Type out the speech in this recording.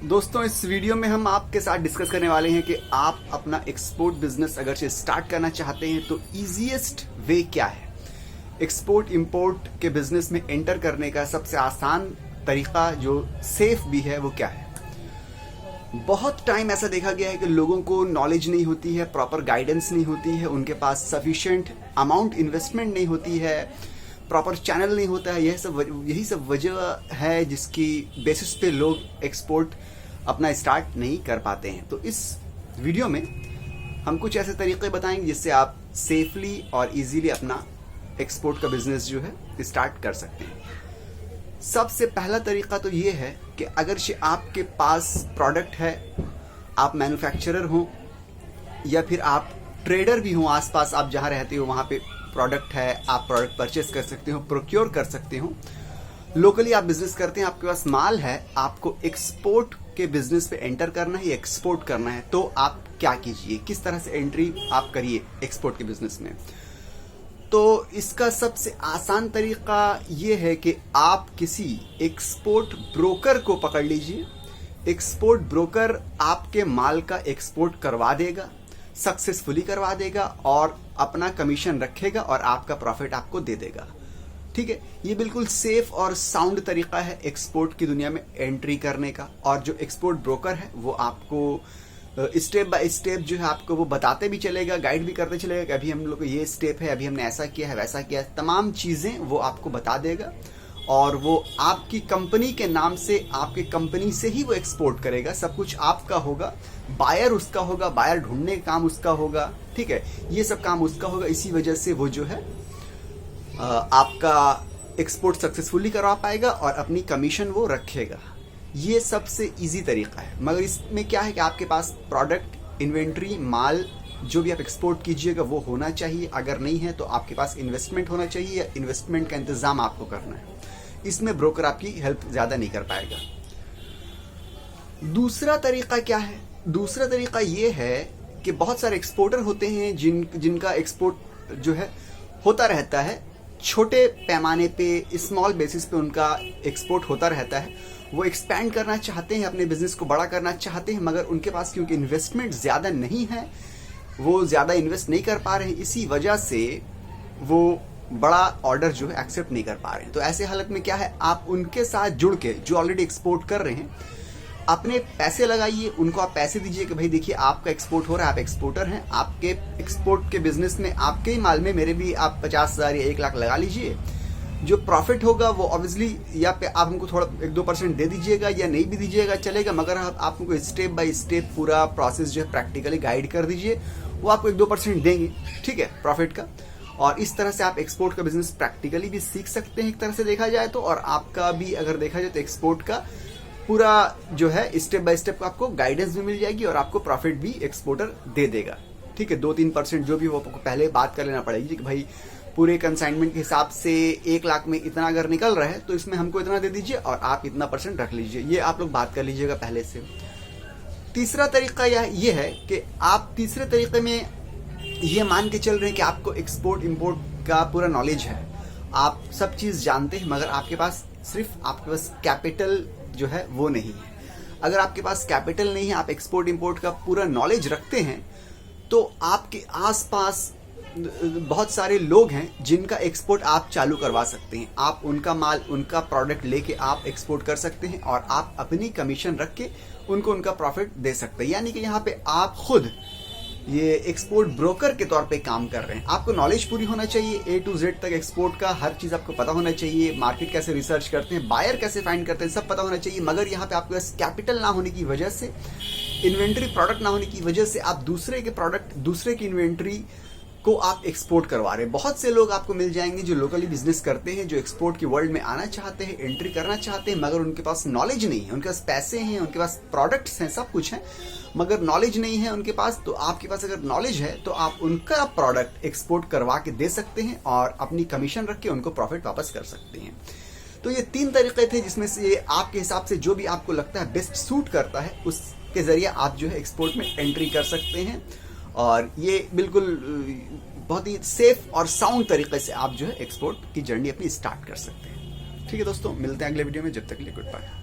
दोस्तों, इस वीडियो में हम आपके साथ डिस्कस करने वाले हैं कि आप अपना एक्सपोर्ट बिजनेस अगर से स्टार्ट करना चाहते हैं तो इजीएस्ट वे क्या है। एक्सपोर्ट इंपोर्ट के बिजनेस में एंटर करने का सबसे आसान तरीका जो सेफ भी है वो क्या है। बहुत टाइम ऐसा देखा गया है कि लोगों को नॉलेज नहीं होती है, प्रॉपर गाइडेंस नहीं होती है, उनके पास सफिशिएंट अमाउंट इन्वेस्टमेंट नहीं होती है, प्रॉपर चैनल नहीं होता है। यही सब वजह है जिसकी बेसिस पे लोग एक्सपोर्ट अपना स्टार्ट नहीं कर पाते हैं। तो इस वीडियो में हम कुछ ऐसे तरीके बताएंगे जिससे आप सेफली और इजीली अपना एक्सपोर्ट का बिजनेस जो है स्टार्ट कर सकते हैं। सबसे पहला तरीका तो ये है कि अगर आपके पास प्रोडक्ट है, आप मैन्युफैक्चरर हो या फिर आप ट्रेडर भी हो, आसपास आप जहाँ रहते हो वहाँ पे प्रोडक्ट है, आप प्रोडक्ट परचेस कर सकते हो, प्रोक्योर कर सकते हो, लोकली आप बिजनेस करते हैं, आपके पास माल है, आपको एक्सपोर्ट के बिजनेस पे एंटर करना है, एक्सपोर्ट करना है, तो आप क्या कीजिए, किस तरह से एंट्री आप करिए एक्सपोर्ट के बिजनेस में। तो इसका सबसे आसान तरीका ये है कि आप किसी एक्सपोर्ट ब्रोकर को पकड़ लीजिए। एक्सपोर्ट ब्रोकर आपके माल का एक्सपोर्ट करवा देगा, सक्सेसफुली करवा देगा और अपना कमीशन रखेगा और आपका प्रॉफिट आपको दे देगा। ठीक है, ये बिल्कुल सेफ और साउंड तरीका है एक्सपोर्ट की दुनिया में एंट्री करने का। और जो एक्सपोर्ट ब्रोकर है वो आपको स्टेप बाय स्टेप जो है आपको वो बताते भी चलेगा, गाइड भी करते चलेगा कि अभी हम लोग ये स्टेप है, अभी हमने ऐसा किया है, वैसा किया है, तमाम चीजें वो आपको बता देगा। और वो आपकी कंपनी के नाम से, आपकी कंपनी से ही वो एक्सपोर्ट करेगा, सब कुछ आपका होगा, बायर उसका होगा, बायर ढूंढने का काम उसका होगा। ठीक है, ये सब काम उसका होगा। इसी वजह से वो जो है आपका एक्सपोर्ट सक्सेसफुली करवा पाएगा और अपनी कमीशन वो रखेगा। ये सबसे इजी तरीका है। मगर इसमें क्या है कि आपके पास प्रोडक्ट, इन्वेंट्री, माल जो भी आप एक्सपोर्ट कीजिएगा वो होना चाहिए। अगर नहीं है तो आपके पास इन्वेस्टमेंट होना चाहिए या इन्वेस्टमेंट का इंतजाम आपको करना है। इसमें ब्रोकर आपकी हेल्प ज्यादा नहीं कर पाएगा। दूसरा तरीका क्या है? दूसरा तरीका ये है कि बहुत सारे एक्सपोर्टर होते हैं जिनका एक्सपोर्ट जो है होता रहता है, छोटे पैमाने पे, स्मॉल बेसिस पे उनका एक्सपोर्ट होता रहता है। वो एक्सपैंड करना चाहते हैं, अपने बिजनेस को बड़ा करना चाहते हैं, मगर उनके पास क्योंकि इन्वेस्टमेंट ज्यादा नहीं है, वो ज्यादा इन्वेस्ट नहीं कर पा रहे हैं, इसी वजह से वो बड़ा ऑर्डर जो है एक्सेप्ट नहीं कर पा रहे हैं। तो ऐसे हालत में क्या है, आप उनके साथ जुड़ के, जो ऑलरेडी एक्सपोर्ट कर रहे हैं, अपने पैसे लगाइए, उनको आप पैसे दीजिए कि भाई देखिए आपका एक्सपोर्ट हो रहा है, आप एक्सपोर्टर हैं, आपके एक्सपोर्ट के बिजनेस में, आपके ही माल में मेरे भी आप 50,000 या 1 लाख लगा लीजिए। जो प्रॉफिट होगा वो ऑब्वियसली या पे आप हमको थोड़ा 1-2% दे दीजिएगा या नहीं भी दीजिएगा चलेगा, मगर आप हमको स्टेप बाय स्टेप पूरा प्रोसेस जो है प्रैक्टिकली गाइड कर दीजिए, वो आपको 1-2% देंगे। ठीक है, प्रॉफिट का। और इस तरह से आप एक्सपोर्ट का बिजनेस प्रैक्टिकली भी सीख सकते हैं एक तरह से देखा जाए तो, और आपका भी अगर देखा जाए तो एक्सपोर्ट का पूरा जो है स्टेप बाय स्टेप आपको गाइडेंस भी मिल जाएगी और आपको प्रॉफिट भी एक्सपोर्टर दे देगा। ठीक है, 2-3% जो भी हो आपको पहले बात कर लेना पड़ेगी कि भाई पूरे कंसाइनमेंट के हिसाब से 1 लाख में इतना अगर निकल रहा है तो इसमें हमको इतना दे दीजिए और आप इतना % रख लीजिए। ये आप लोग बात कर लीजिएगा पहले से। तीसरा तरीका ये है कि आप तीसरे तरीके में ये मान के चल रहे हैं कि आपको एक्सपोर्ट इंपोर्ट का पूरा नॉलेज है, आप सब चीज जानते हैं, मगर आपके पास कैपिटल जो है वो नहीं है। अगर आपके पास कैपिटल नहीं है, आप एक्सपोर्ट इंपोर्ट का पूरा नॉलेज रखते हैं, तो आपके आसपास बहुत सारे लोग हैं जिनका एक्सपोर्ट आप चालू करवा सकते हैं। आप उनका माल, उनका प्रोडक्ट लेके आप एक्सपोर्ट कर सकते हैं और आप अपनी कमीशन रख के उनको उनका प्रॉफिट दे सकते हैं। यानी कि यहाँ पे आप खुद ये एक्सपोर्ट ब्रोकर के तौर पे काम कर रहे हैं। आपको नॉलेज पूरी होना चाहिए, A to Z तक एक्सपोर्ट का हर चीज आपको पता होना चाहिए, मार्केट कैसे रिसर्च करते हैं, बायर कैसे फाइंड करते हैं, सब पता होना चाहिए। मगर यहाँ पे आपके पास कैपिटल ना होने की वजह से, इन्वेंट्री प्रोडक्ट ना होने की वजह से आप दूसरे के प्रोडक्ट, दूसरे की इन्वेंट्री को आप एक्सपोर्ट करवा रहे हैं। बहुत से लोग आपको मिल जाएंगे जो लोकली बिजनेस करते हैं, जो एक्सपोर्ट की वर्ल्ड में आना चाहते हैं, एंट्री करना चाहते हैं, मगर उनके पास नॉलेज नहीं है। उनके पास पैसे हैं, उनके पास प्रोडक्ट्स हैं, सब कुछ है, मगर नॉलेज नहीं है उनके पास। तो आपके पास अगर नॉलेज है तो आप उनका प्रोडक्ट एक्सपोर्ट करवा के दे सकते हैं और अपनी कमीशन रख के उनको प्रॉफिट वापस कर सकते हैं। तो ये 3 तरीके थे जिसमें से आपके हिसाब से जो भी आपको लगता है बेस्ट सूट करता है, उसके जरिए आप जो है एक्सपोर्ट में एंट्री कर सकते हैं। और ये बिल्कुल बहुत ही सेफ और साउंड तरीके से आप जो है एक्सपोर्ट की जर्नी अपनी स्टार्ट कर सकते हैं। ठीक है दोस्तों, मिलते हैं अगले वीडियो में, जब तक के लिए गुड बाय।